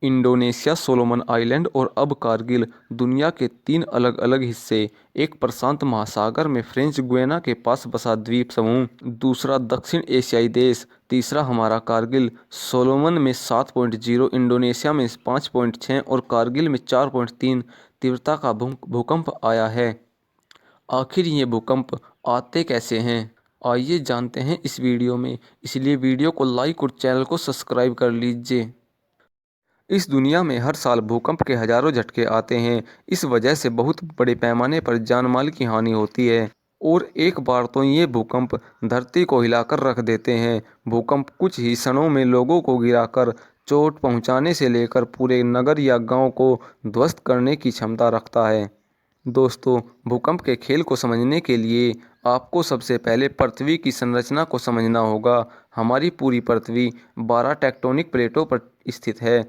Indonesia, Solomon island और अब कारगिल दुनिया के तीन अलग अलग हिस्से। एक प्रशांत महासागर में फ्रेंच गुयाना के पास बसा द्वीप समूह, दूसरा दक्षिण एशियाई देश, तीसरा हमारा कारगिल। सोलोमन में 7.0, इंडोनेशिया में 5.6 और कारगिल में 4.3 तीव्रता का भूकंप आया है। आखिर ये भूकंप आते कैसे हैं, आइए जानते हैं इस वीडियो में। इसलिए वीडियो को लाइक और चैनल को सब्सक्राइब कर लीजिए। इस दुनिया में हर साल भूकंप के हजारों झटके आते हैं। इस वजह से बहुत बड़े पैमाने पर जान माल की हानि होती है और एक बार तो ये भूकंप धरती को हिलाकर रख देते हैं। भूकंप कुछ ही क्षणों में लोगों को गिराकर चोट पहुंचाने से लेकर पूरे नगर या गांव को ध्वस्त करने की क्षमता रखता है। दोस्तों, भूकंप के खेल को समझने के लिए आपको सबसे पहले पृथ्वी की संरचना को समझना होगा। हमारी पूरी पृथ्वी 12 टेक्टोनिक प्लेटों पर स्थित है।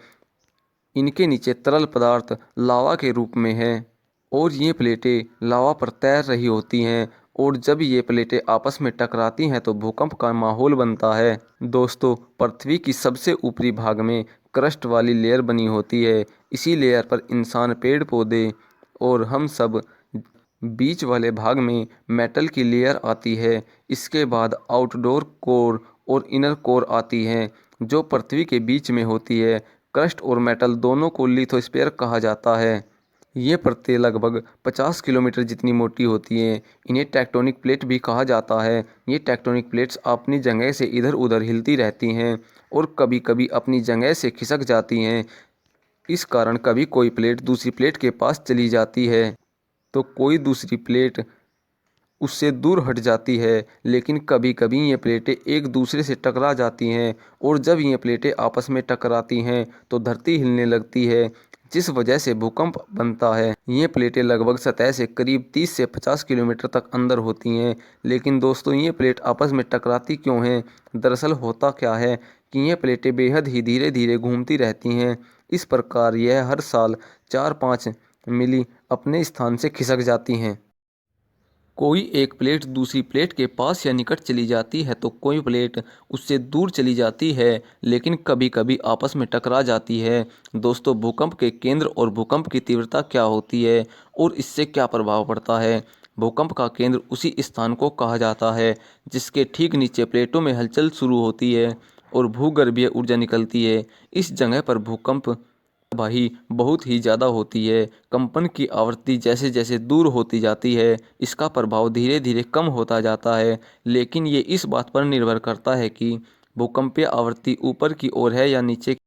इनके नीचे तरल पदार्थ लावा के रूप में है और ये प्लेटें लावा पर तैर रही होती हैं और जब ये प्लेटें आपस में टकराती हैं तो भूकंप का माहौल बनता है। दोस्तों, पृथ्वी की सबसे ऊपरी भाग में क्रस्ट वाली लेयर बनी होती है। इसी लेयर पर इंसान, पेड़ पौधे और हम सब। बीच वाले भाग में मेटल की लेयर आती है। इसके बाद आउटडोर कोर और इनर कोर आती है जो पृथ्वी के बीच में होती है। क्रस्ट और मेटल दोनों को लिथोस्फीयर कहा जाता है। ये परतें लगभग 50 किलोमीटर जितनी मोटी होती हैं। इन्हें टेक्टोनिक प्लेट भी कहा जाता है। ये टेक्टोनिक प्लेट्स अपनी जगह से इधर उधर हिलती रहती हैं और कभी कभी अपनी जगह से खिसक जाती हैं। इस कारण कभी कोई प्लेट दूसरी प्लेट के पास चली जाती है तो कोई दूसरी प्लेट उससे दूर हट जाती है। लेकिन कभी कभी ये प्लेटें एक दूसरे से टकरा जाती हैं और जब ये प्लेटें आपस में टकराती हैं तो धरती हिलने लगती है, जिस वजह से भूकंप बनता है। ये प्लेटें लगभग सतह से करीब 30 से 50 किलोमीटर तक अंदर होती हैं। लेकिन दोस्तों, ये प्लेट आपस में टकराती क्यों हैं? दरअसल होता क्या है कि ये प्लेटें बेहद ही धीरे धीरे घूमती रहती हैं। इस प्रकार यह हर साल 4-5 मिली अपने स्थान से खिसक जाती हैं। कोई एक प्लेट दूसरी प्लेट के पास या निकट चली जाती है तो कोई प्लेट उससे दूर चली जाती है, लेकिन कभी कभी आपस में टकरा जाती है। दोस्तों, भूकंप के केंद्र और भूकंप की तीव्रता क्या होती है और इससे क्या प्रभाव पड़ता है? भूकंप का केंद्र उसी स्थान को कहा जाता है जिसके ठीक नीचे प्लेटों में हलचल शुरू होती है और भूगर्भीय ऊर्जा निकलती है। इस जगह पर भूकंप तबाही बहुत ही ज़्यादा होती है। कंपन की आवृत्ति जैसे जैसे दूर होती जाती है, इसका प्रभाव धीरे धीरे कम होता जाता है। लेकिन ये इस बात पर निर्भर करता है कि भूकंपीय आवृत्ति ऊपर की ओर है या नीचे के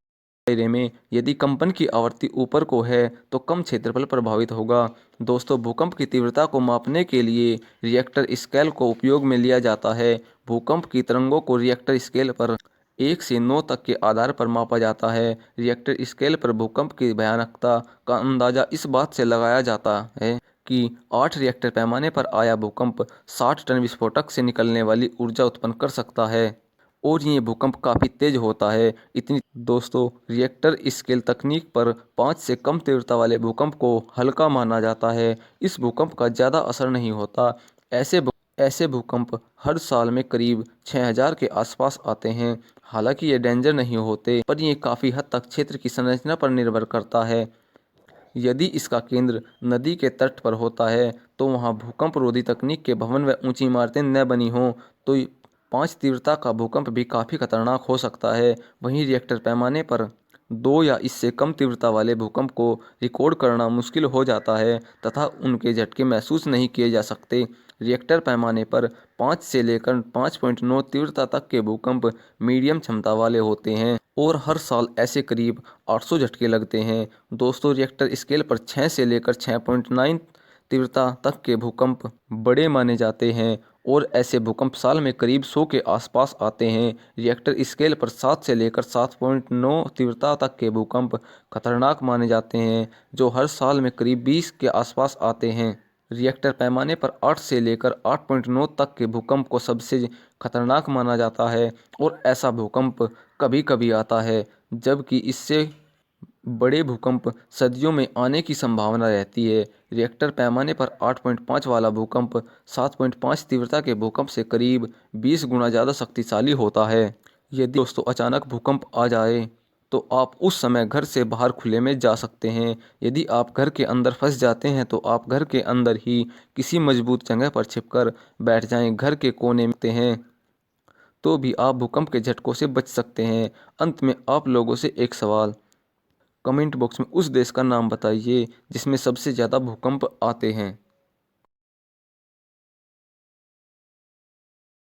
दायरे में। यदि कंपन की आवृत्ति ऊपर को है तो कम क्षेत्रफल प्रभावित होगा। दोस्तों, भूकंप की तीव्रता को मापने के लिए रिएक्टर स्केल को उपयोग में लिया जाता है। भूकंप की तरंगों को रिएक्टर स्केल पर 1 से 9 तक के आधार पर मापा जाता है। रिएक्टर स्केल पर भूकंप की भयानकता का अंदाजा इस बात से लगाया जाता है कि 8 रिएक्टर पैमाने पर आया भूकंप 60 टन विस्फोटक से निकलने वाली ऊर्जा उत्पन्न कर सकता है और ये भूकंप काफ़ी तेज होता है। इतनी दोस्तों, रिएक्टर स्केल तकनीक पर 5 से कम तीव्रता वाले भूकंप को हल्का माना जाता है। इस भूकंप का ज़्यादा असर नहीं होता। ऐसे भूकंप हर साल में करीब 6000 के आसपास आते हैं। हालांकि ये डेंजर नहीं होते, पर ये काफ़ी हद तक क्षेत्र की संरचना पर निर्भर करता है। यदि इसका केंद्र नदी के तट पर होता है तो वहाँ भूकंप रोधी तकनीक के भवन व ऊंची इमारतें न बनी हों तो 5 तीव्रता का भूकंप भी काफ़ी खतरनाक हो सकता है। वहीं रिएक्टर पैमाने पर 2 या इससे कम तीव्रता वाले भूकंप को रिकॉर्ड करना मुश्किल हो जाता है तथा उनके झटके महसूस नहीं किए जा सकते। रिएक्टर पैमाने पर 5 से लेकर 5.9 तीव्रता तक के भूकंप मीडियम क्षमता वाले होते हैं और हर साल ऐसे करीब 800 झटके लगते हैं। दोस्तों, रिएक्टर स्केल पर 6 से लेकर 6.9 तीव्रता तक के भूकंप बड़े माने जाते हैं और ऐसे भूकंप साल में करीब 100 के आसपास आते हैं। रिएक्टर स्केल पर 7 से लेकर 7.9 तीव्रता तक के भूकंप खतरनाक माने जाते हैं जो हर साल में करीब 20 के आसपास आते हैं। रिएक्टर पैमाने पर 8 से लेकर 8.9 तक के भूकंप को सबसे खतरनाक माना जाता है और ऐसा भूकंप कभी कभी आता है, जबकि इससे बड़े भूकंप सदियों में आने की संभावना रहती है। रिएक्टर पैमाने पर 8.5 वाला भूकंप 7.5 तीव्रता के भूकंप से करीब 20 गुना ज़्यादा शक्तिशाली होता है। यदि दोस्तों अचानक भूकंप आ जाए तो आप उस समय घर से बाहर खुले में जा सकते हैं। यदि आप घर के अंदर फंस जाते हैं तो आप घर के अंदर ही किसी मजबूत जगह पर छिपकर बैठ जाएं। घर के कोने में हैं तो भी आप भूकंप के झटकों से बच सकते हैं। अंत में आप लोगों से एक सवाल, कमेंट बॉक्स में उस देश का नाम बताइए जिसमें सबसे ज़्यादा भूकंप आते हैं।